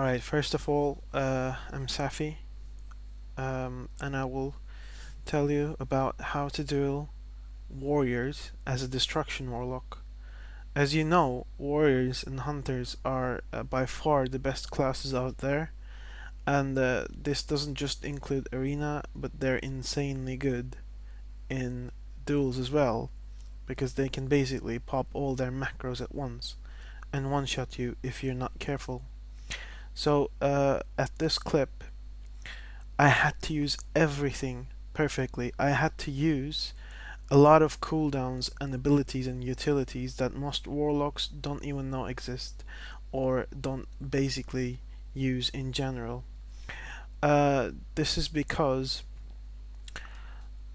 Alright, first of all, I'm Safi, and I will tell you about how to duel warriors as a destruction warlock. As you know, warriors and hunters are by far the best classes out there, and this doesn't just include arena, but they're insanely good in duels as well, because they can basically pop all their macros at once and one-shot you if you're not careful. So, at this clip, I had to use everything perfectly. I had to use a lot of cooldowns and abilities and utilities that most warlocks don't even know exist or don't basically use in general. This is because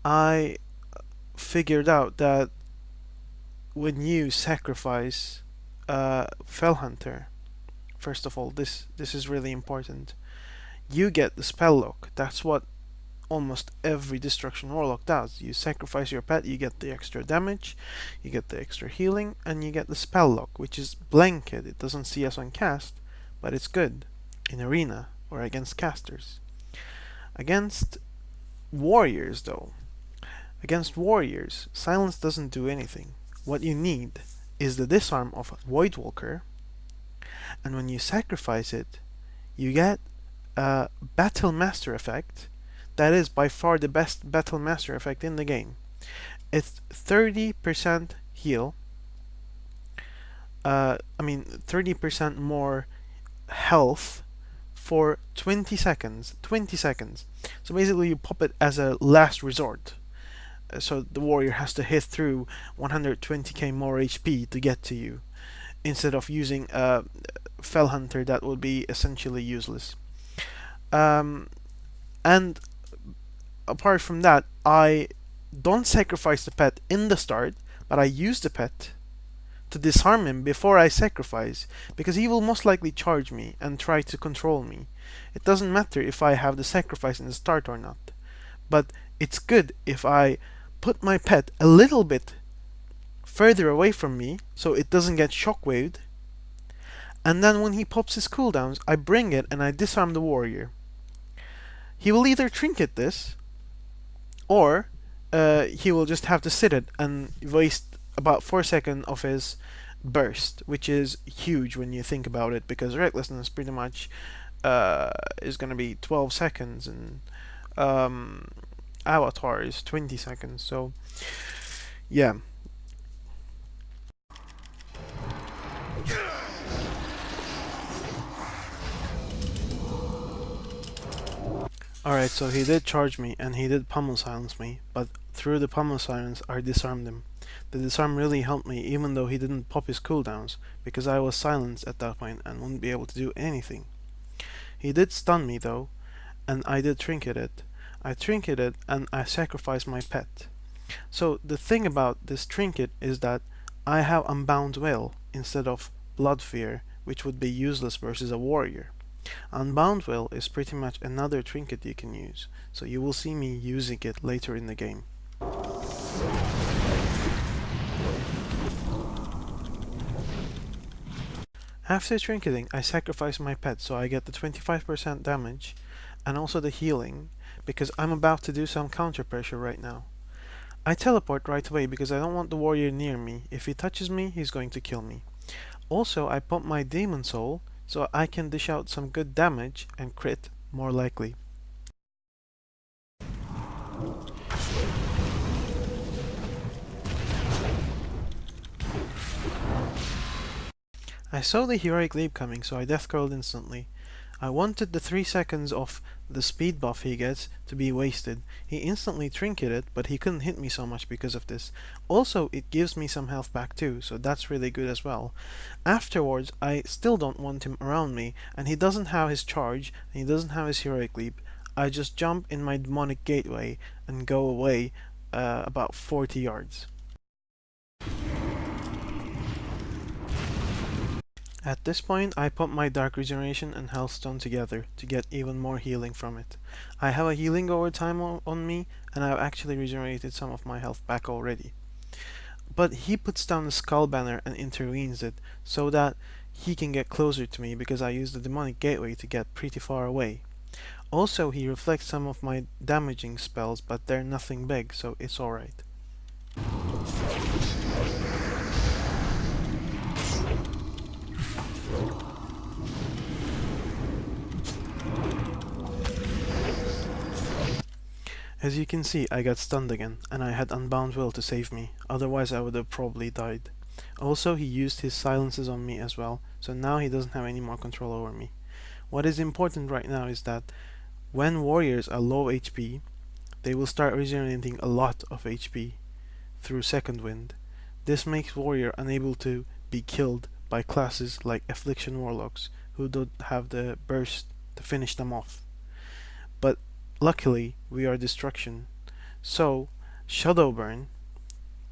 I figured out that when you sacrifice Fell Hunter, first of all, this is really important. You get the spell lock. That's what almost every destruction warlock does. You sacrifice your pet, you get the extra damage, you get the extra healing, and you get the spell lock, which is blanket. It doesn't CS on cast, but it's good in arena or against casters. Against warriors, though, against warriors, silence doesn't do anything. What you need is the disarm of Voidwalker, and when you sacrifice it, you get a Battle Master effect. That is by far the best Battle Master effect in the game. It's 30% heal. 30% more health for 20 seconds. 20 seconds. So basically, you pop it as a last resort. So the warrior has to hit through 120k more HP to get to you, instead of using a Fell Hunter that would be essentially useless. And apart from that, I don't sacrifice the pet in the start, but I use the pet to disarm him before I sacrifice, because he will most likely charge me and try to control me. It doesn't matter if I have the sacrifice in the start or not, but it's good if I put my pet a little bit further away from me so it doesn't get shockwaved, and then when he pops his cooldowns, I bring it and I disarm the warrior. He will either trinket this, or he will just have to sit it and waste about 4 seconds of his burst, which is huge when you think about it, because recklessness pretty much is going to be 12 seconds, and avatar is 20 seconds. So yeah. Alright, so he did charge me and he did pummel silence me, but through the pummel silence I disarmed him. The disarm really helped me, even though he didn't pop his cooldowns, because I was silenced at that point and wouldn't be able to do anything. He did stun me though, and I did trinket it. I trinketed and I sacrificed my pet. So the thing about this trinket is that I have Unbound Will instead of Blood Fear, which would be useless versus a warrior. Unbound Will is pretty much another trinket you can use, so you will see me using it later in the game. After trinketing, I sacrifice my pet so I get the 25% damage and also the healing, because I'm about to do some counter pressure right now. I teleport right away because I don't want the warrior near me. If he touches me, he's going to kill me. Also, I pump my Demon Soul so I can dish out some good damage and crit more likely. I saw the heroic leap coming, so I death curled instantly. I wanted the 3 seconds of the speed buff he gets to be wasted. He instantly trinketed, but he couldn't hit me so much because of this. Also, it gives me some health back too, so that's really good as well. Afterwards, I still don't want him around me, and he doesn't have his charge, and he doesn't have his heroic leap. I just jump in my demonic gateway and go away about 40 yards. At this point, I put my Dark Regeneration and Healthstone together to get even more healing from it. I have a healing over time on me, and I've actually regenerated some of my health back already. But he puts down the Skull Banner and intervenes it, so that he can get closer to me because I use the demonic gateway to get pretty far away. Also, he reflects some of my damaging spells, but they're nothing big, so it's alright. As you can see, I got stunned again, and I had Unbound Will to save me, otherwise I would have probably died. Also, he used his silences on me as well, so now he doesn't have any more control over me. What is important right now is that when warriors are low HP, they will start regenerating a lot of HP through Second Wind. This makes warrior unable to be killed by classes like Affliction Warlocks, who don't have the burst to finish them off. But luckily, we are Destruction, so Shadowburn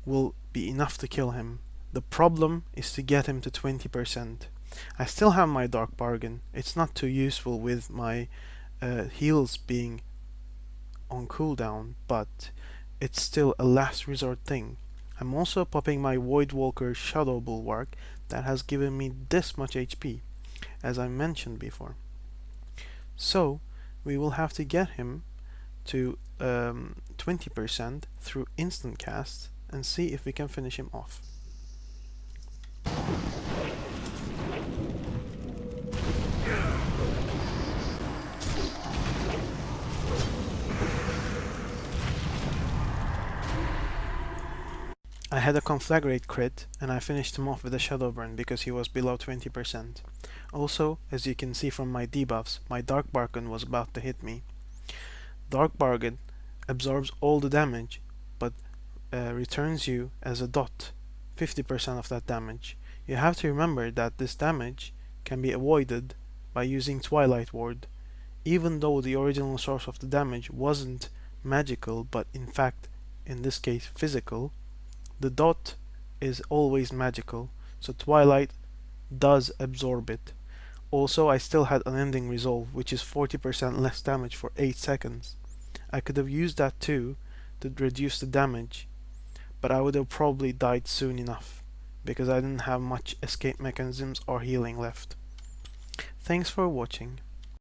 will be enough to kill him. The problem is to get him to 20%. I still have my Dark Bargain. It's not too useful with my heals being on cooldown, but it's still a last resort thing. I'm also popping my Voidwalker Shadow Bulwark that has given me this much HP, as I mentioned before. So, we will have to get him to 20% through instant cast and see if we can finish him off. I had a Conflagrate crit and I finished him off with a Shadowburn because he was below 20%. Also, as you can see from my debuffs, my Dark Bargain was about to hit me. Dark Bargain absorbs all the damage, but returns you as a dot, 50% of that damage. You have to remember that this damage can be avoided by using Twilight Ward. Even though the original source of the damage wasn't magical, but in fact, in this case, physical, the dot is always magical, so Twilight does absorb it. Also, I still had Unending Resolve, which is 40% less damage for 8 seconds. I could have used that too to reduce the damage, but I would have probably died soon enough, because I didn't have much escape mechanisms or healing left. Thanks for watching.